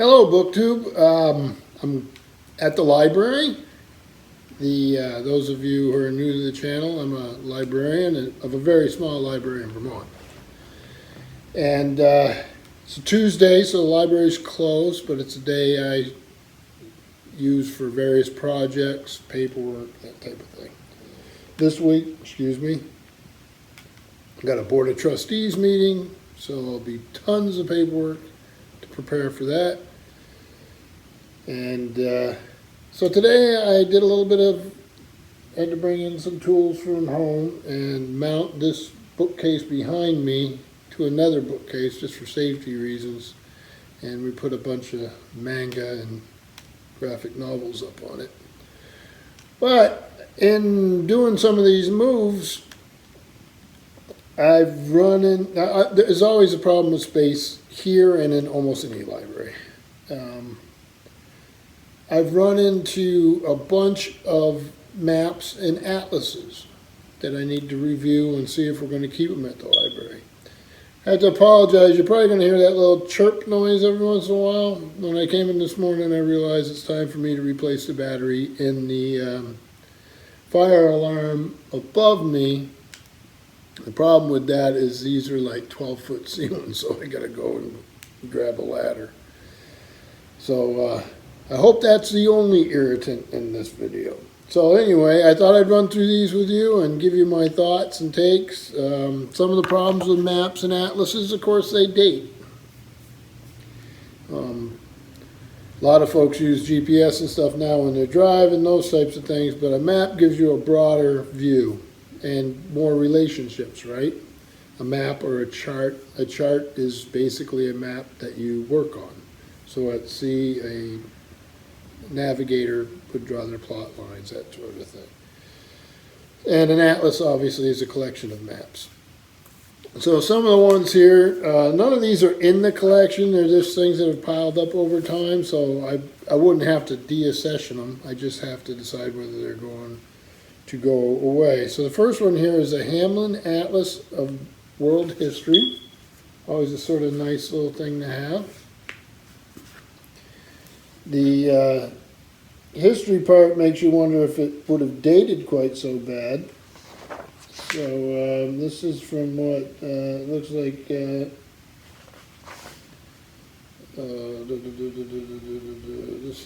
Hello, BookTube. I'm at the library. Those of you who are new to the channel, I'm a librarian of a very small library in Vermont. And it's a Tuesday, so the library's closed, but it's a day I use for various projects, paperwork, that type of thing. This week, I got a Board of Trustees meeting, so there'll be tons of paperwork to prepare for that. And so today I did a little bit of, had to bring in some tools from home and mount this bookcase behind me to another bookcase just for safety reasons. And we put a bunch of manga and graphic novels up on it. But in doing some of these moves, I've run in, there's always a problem with space here and in almost any library. I've run into a bunch of maps and atlases that I need to review and see if we're going to keep them at the library. I have to apologize. You're probably going to hear that little chirp noise every once in a while. When I came in this morning, I realized it's time for me to replace the battery in the fire alarm above me. The problem with that is these are like 12-foot ceilings, so I got to go and grab a ladder. So I hope that's the only irritant in this video. So anyway, I thought I'd run through these with you and give you my thoughts and takes. Some of the problems with maps and atlases, of course, they date. A lot of folks use GPS and stuff now when they're driving, those types of things, but a map gives you a broader view and more relationships, right? A map or a chart is basically a map that you work on. So at sea, a navigator would draw their plot lines, that sort of thing. And an atlas obviously is a collection of maps. So some of the ones here, none of these are in the collection. They're just things that have piled up over time, so I wouldn't have to deaccession them. I just have to decide whether they're going to go away. So the first one here is the Hamlin Atlas of World History. Always a sort of nice little thing to have. The history part makes you wonder if it would have dated quite so bad. So this is from what looks like this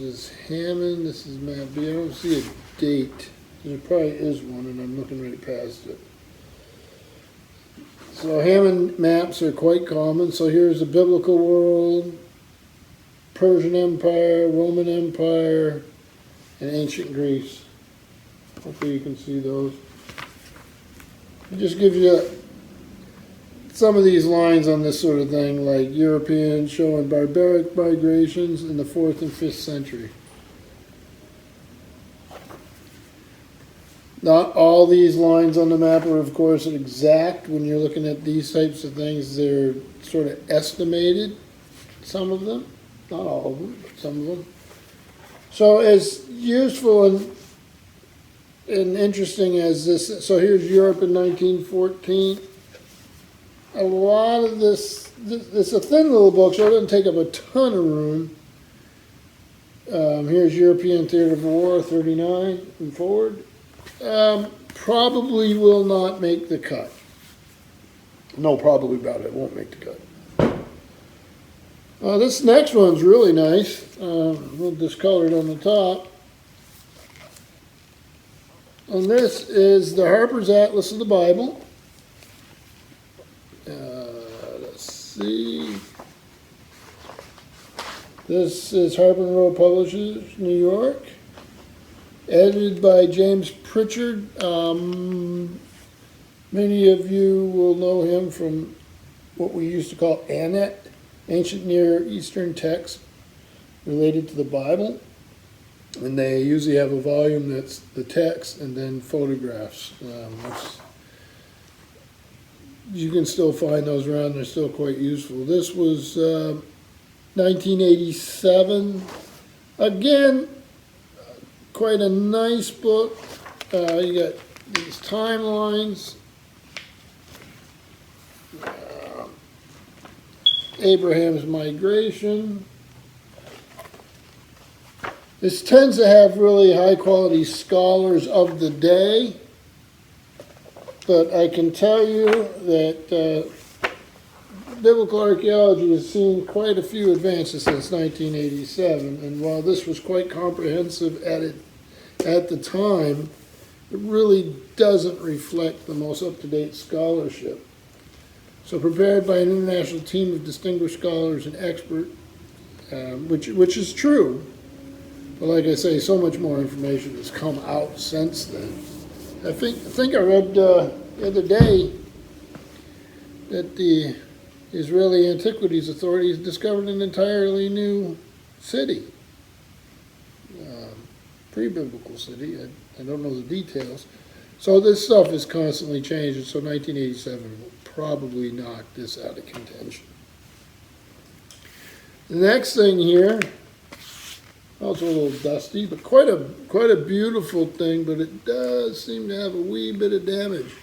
is Hammond, this is map B. I don't see a date. There probably is one, and I'm looking right past it. So Hammond maps are quite common. So here's the biblical world, Persian Empire, Roman Empire, and ancient Greece. Hopefully you can see those. It just gives you some of these lines on this sort of thing, like Europeans showing barbaric migrations in the 4th and 5th century. Not all these lines on the map are, of course, exact. When you're looking at these types of things, they're sort of estimated, some of them. Not all of them, but some of them. So as useful and interesting as this, so here's Europe in 1914. A lot of this, it's a thin little book, so it doesn't take up a ton of room. Here's European Theater of War, 39 and forward. Probably will not make the cut. No, probably about it, won't make the cut. This next one's really nice, a little discolored on the top. And this is the Harpers Atlas of the Bible. Let's see. This is Harper & Row Publishers, New York. Edited by James Pritchard. Many of you will know him from what we used to call ANET. Ancient Near Eastern texts related to the Bible, and they usually have a volume that's the text and then photographs. You can still find those around, they're still quite useful. This was 1987. Again, quite a nice book. You got these timelines. Abraham's migration, This tends to have really high quality scholars of the day, but I can tell you that biblical archaeology has seen quite a few advances since 1987, and while this was quite comprehensive at the time, it really doesn't reflect the most up-to-date scholarship. So prepared by an international team of distinguished scholars and experts, which is true, but like I say, so much more information has come out since then. I think I read the other day that the Israeli Antiquities Authority has discovered an entirely new city, pre-biblical city. I don't know the details. So this stuff is constantly changing, so 1987 will probably knock this out of contention. The next thing here, also a little dusty, but quite a beautiful thing, but it does seem to have a wee bit of damage.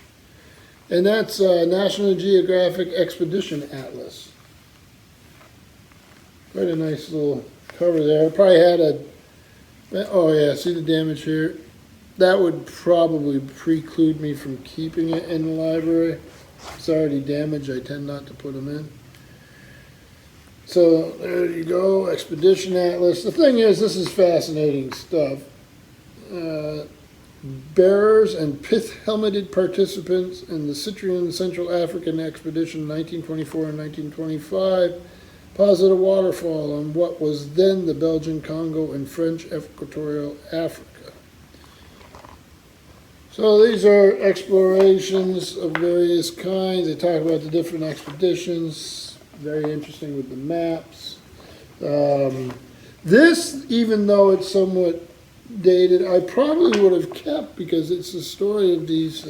And that's National Geographic Expedition Atlas. Quite a nice little cover there. Probably had oh yeah, see the damage here? That would probably preclude me from keeping it in the library. It's already damaged. I tend not to put them in. So there you go, Expedition Atlas. The thing is, this is fascinating stuff. Bearers and pith-helmeted participants in the Citrian Central African Expedition 1924 and 1925 posit a waterfall on what was then the Belgian Congo and French Equatorial Africa. So these are explorations of various kinds. They talk about the different expeditions. Very interesting with the maps. This, even though it's somewhat dated, I probably would have kept because it's the story of these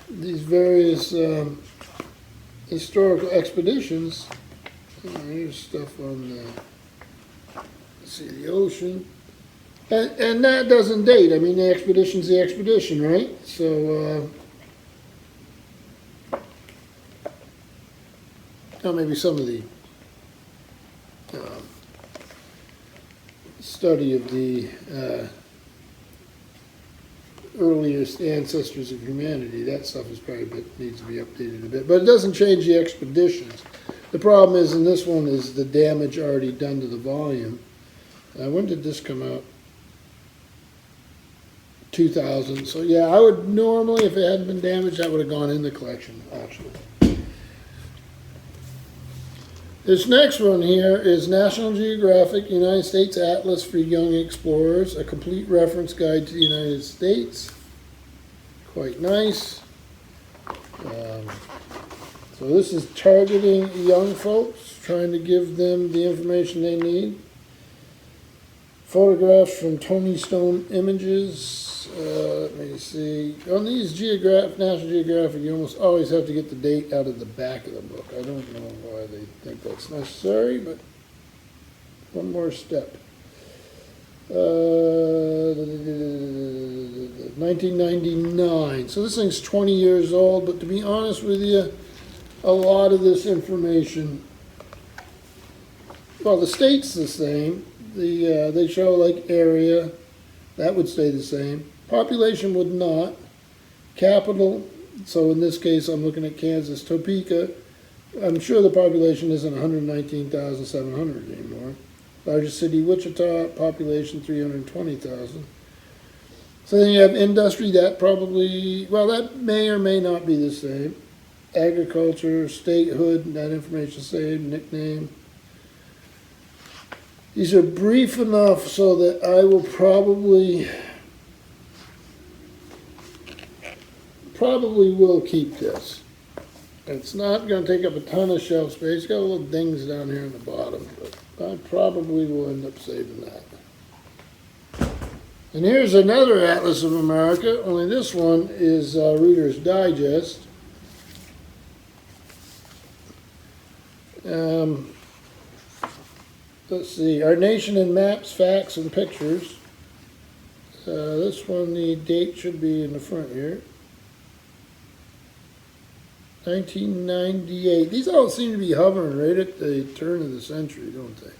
various historical expeditions. Here's stuff on the ocean. And that doesn't date. I mean, the expedition's the expedition, right? So, maybe some of the study of the earliest ancestors of humanity, that stuff is probably needs to be updated a bit. But it doesn't change the expeditions. The problem is, in this one, is the damage already done to the volume. When did this come out? 2000. So yeah, I would normally, if it hadn't been damaged, that would have gone in the collection, actually. This next one here is National Geographic United States Atlas for Young Explorers, a complete reference guide to the United States. Quite nice. So this is targeting young folks, trying to give them the information they need. Photographs from Tony Stone Images. Let me see. On these National Geographic, you almost always have to get the date out of the back of the book. I don't know why they think that's necessary, but one more step. 1999. So this thing's 20 years old, but to be honest with you, a lot of this information, well, the state's the same. They show like area, that would stay the same. Population would not. Capital, so in this case I'm looking at Kansas, Topeka. I'm sure the population isn't 119,700 anymore. Largest city, Wichita, population 320,000. So then you have industry, that probably, well, that may or may not be the same. Agriculture, statehood, that information same, nickname. These are brief enough so that I will probably will keep this. It's not going to take up a ton of shelf space. It's got little dings down here in the bottom, but I probably will end up saving that. And here's another Atlas of America, only this one is Reader's Digest. Let's see, Our Nation in Maps, Facts, and Pictures. This one, the date should be in the front here. 1998. These all seem to be hovering right at the turn of the century, don't they?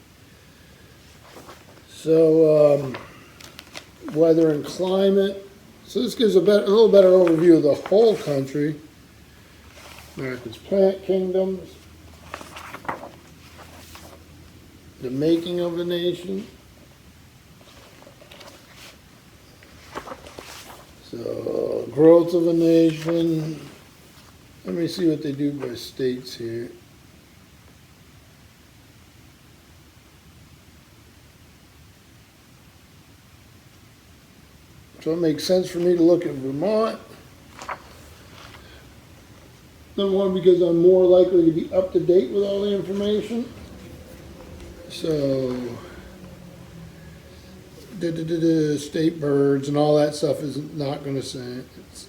So, weather and climate. So this gives a little better overview of the whole country. America's plant kingdoms. The making of a nation. So, growth of a nation. Let me see what they do by states here. So it makes sense for me to look at Vermont. Number one, because I'm more likely to be up to date with all the information. So, state birds and all that stuff is not going to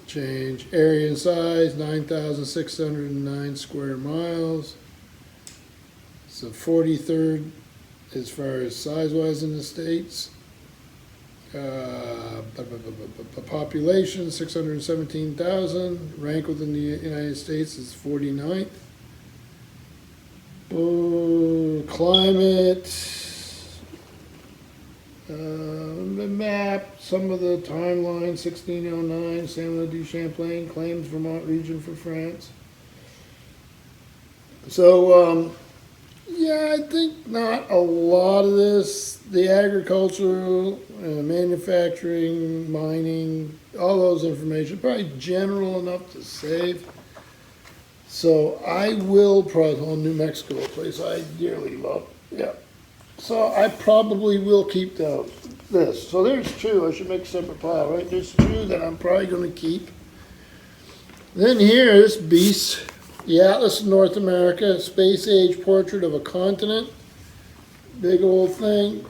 change. Area and size, 9,609 square miles. So 43rd as far as size-wise in the states. Population, 617,000. Rank within the United States is 49th. Climate. The map, some of the timeline, 1609, Samuel du Champlain claims Vermont region for France. So, yeah, I think not a lot of this. The agricultural, manufacturing, mining, all those information, probably general enough to save. So I will probably, New Mexico, a place I dearly love. Yeah. So I probably will keep this. So there's two. I should make a separate pile, right? There's two that I'm probably going to keep. Then here's beast. The Atlas of North America, space age portrait of a continent. Big old thing.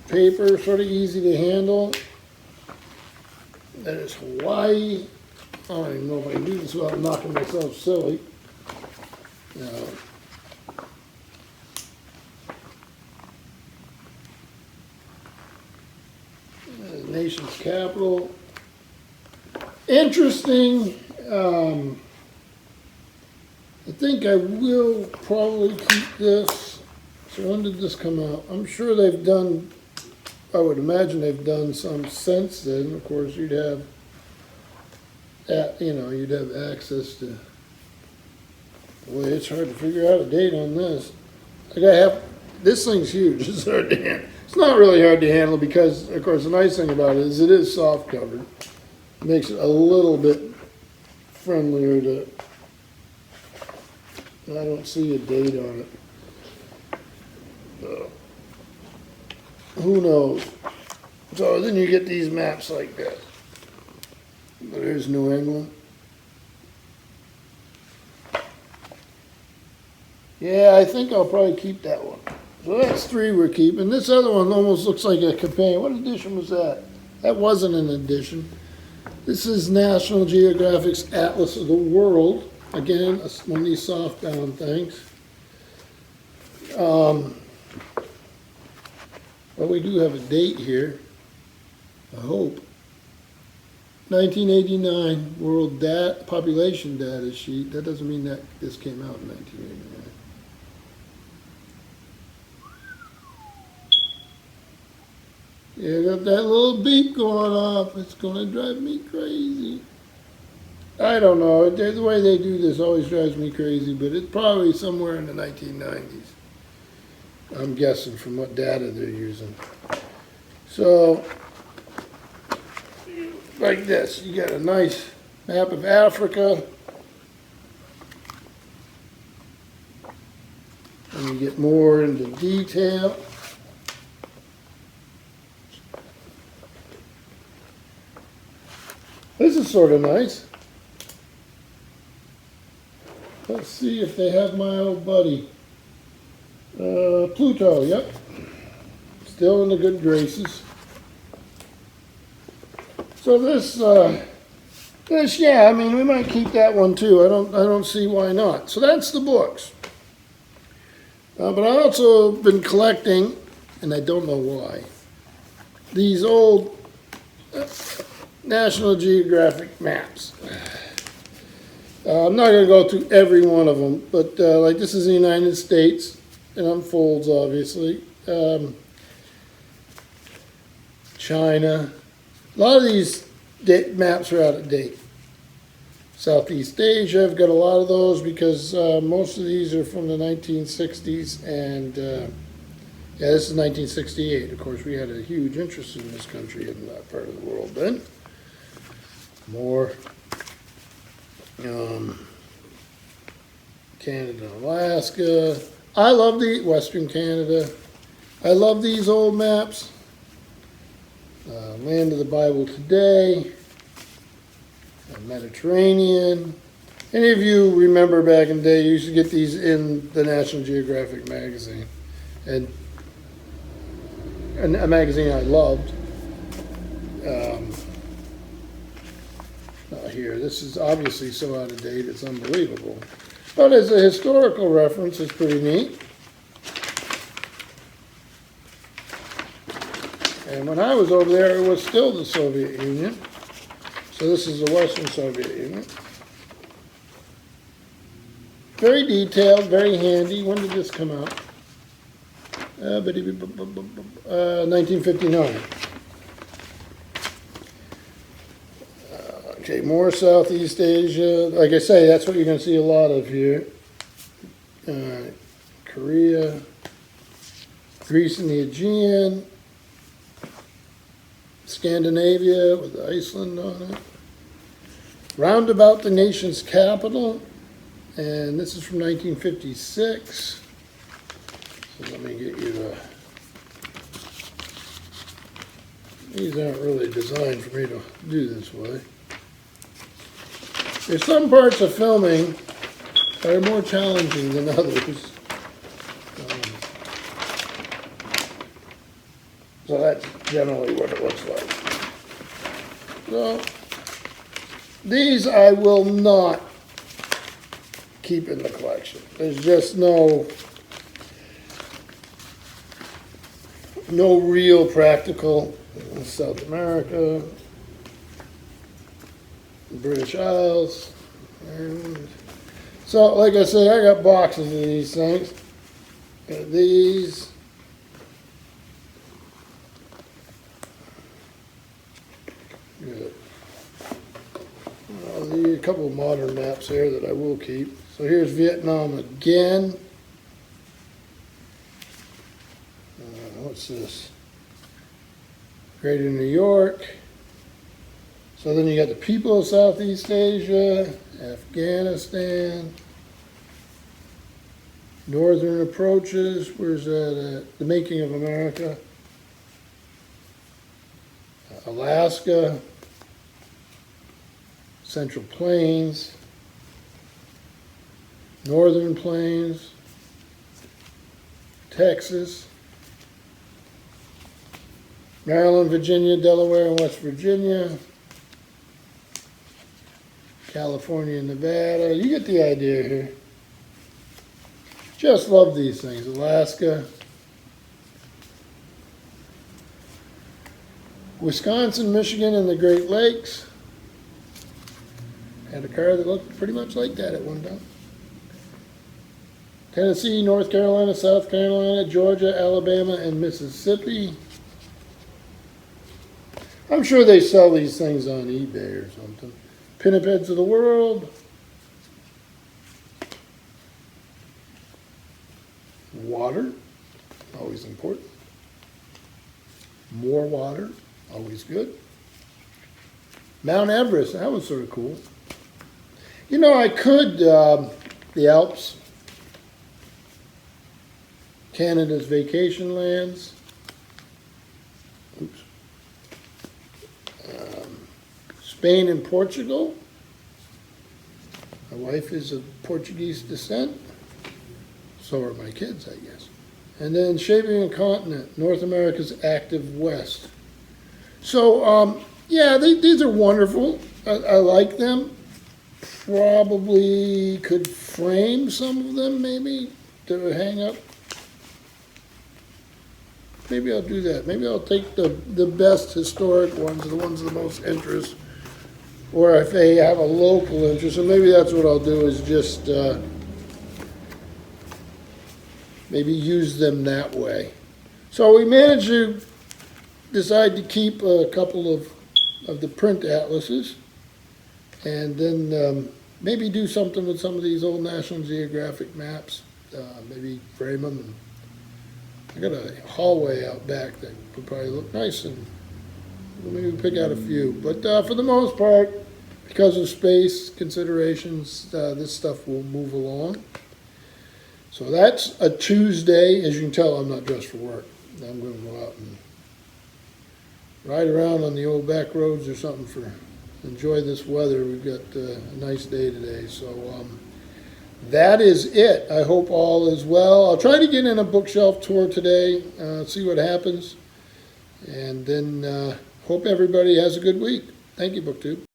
Paper, sort of easy to handle. That is Hawaii. I don't even know if I can do this without knocking myself silly. Nation's capital. Interesting. I think I will probably keep this. So when did this come out? I'm sure they've done, I would imagine they've done some since then. Of course, you'd have access to, boy, it's hard to figure out a date on this. This thing's huge. It's hard to handle. It's not really hard to handle because, of course, the nice thing about it is soft covered. It makes it a little bit friendlier to, I don't see a date on it. Who knows? So then you get these maps like that. There's New England. Yeah, I think I'll probably keep that one. So that's three we're keeping. This other one almost looks like a companion. What edition was that? That wasn't an edition. This is National Geographic's Atlas of the World. Again, one of these soft-bound things. Well, we do have a date here. I hope. 1989 World Population Data Sheet. That doesn't mean that this came out in 1989. Yeah, got that little beep going off. It's going to drive me crazy. I don't know. The way they do this always drives me crazy, but it's probably somewhere in the 1990s. I'm guessing from what data they're using. So, like this, you got a nice map of Africa. And you get more into detail. This is sort of nice. Let's see if they have my old buddy. Pluto, yep. Still in the good graces. So this, yeah, I mean, we might keep that one too. I don't see why not. So that's the books. But I also been collecting, and I don't know why, these old National Geographic maps. I'm not going to go through every one of them, but like this is the United States. It unfolds, obviously. China. A lot of these maps are out of date. Southeast Asia, I've got a lot of those because most of these are from the 1960s, and yeah, this is 1968. Of course, we had a huge interest in this country in that part of the world then. More Canada and Alaska. I love the Western Canada. I love these old maps. Land of the Bible Today. Mediterranean. Any of you remember back in the day, you used to get these in the National Geographic magazine. And a magazine I loved. Here, this is obviously so out of date, it's unbelievable. But as a historical reference, it's pretty neat. And when I was over there, it was still the Soviet Union. So this is the Western Soviet Union. Very detailed, very handy. When did this come out? 1959. Okay, more Southeast Asia. Like I say, that's what you're going to see a lot of here. Korea, Greece and the Aegean, Scandinavia with Iceland on it. Roundabout the nation's capital, and this is from 1956. So let me get you the... These aren't really designed for me to do this way. There's some parts of filming that are more challenging than others. So that's generally what it looks like. So these I will not keep in the collection. There's just no real practical in South America, British Isles. And so, like I say, I got boxes of these things. Got these. Good. A couple of modern maps here that I will keep. So here's Vietnam again. What's this? Greater New York. So then you got the people of Southeast Asia, Afghanistan, northern approaches. Where's that at? The Making of America. Alaska, Central Plains, Northern Plains, Texas, Maryland, Virginia, Delaware, and West Virginia, California and Nevada. You get the idea here. Just love these things. Alaska, Wisconsin, Michigan, and the Great Lakes. Had a car that looked pretty much like that at one time. Tennessee, North Carolina, South Carolina, Georgia, Alabama, and Mississippi. I'm sure they sell these things on eBay or something. Pinnipeds of the world. Water, always important. More water, always good. Mount Everest, that was sort of cool. You know, I could, the Alps, Canada's vacation lands. Oops. Spain and Portugal. My wife is of Portuguese descent. So are my kids, I guess. And then Shaping a Continent, North America's Active West. So, yeah, these are wonderful. I like them. Probably could frame some of them, maybe, to hang up. Maybe I'll do that. Maybe I'll take the best historic ones, the ones of the most interest, or if they have a local interest, and maybe that's what I'll do, is just maybe use them that way. So we managed to decide to keep a couple of the print atlases, and then maybe do something with some of these old National Geographic maps. Maybe frame them. And I got a hallway out back that would probably look nice, and maybe pick out a few. But for the most part, because of space considerations, this stuff will move along. So that's a Tuesday. As you can tell, I'm not dressed for work. I'm going to go out and ride around on the old back roads or something for enjoy this weather. We've got a nice day today. So that is it. I hope all is well. I'll try to get in a bookshelf tour today, see what happens, and then hope everybody has a good week. Thank you, BookTube.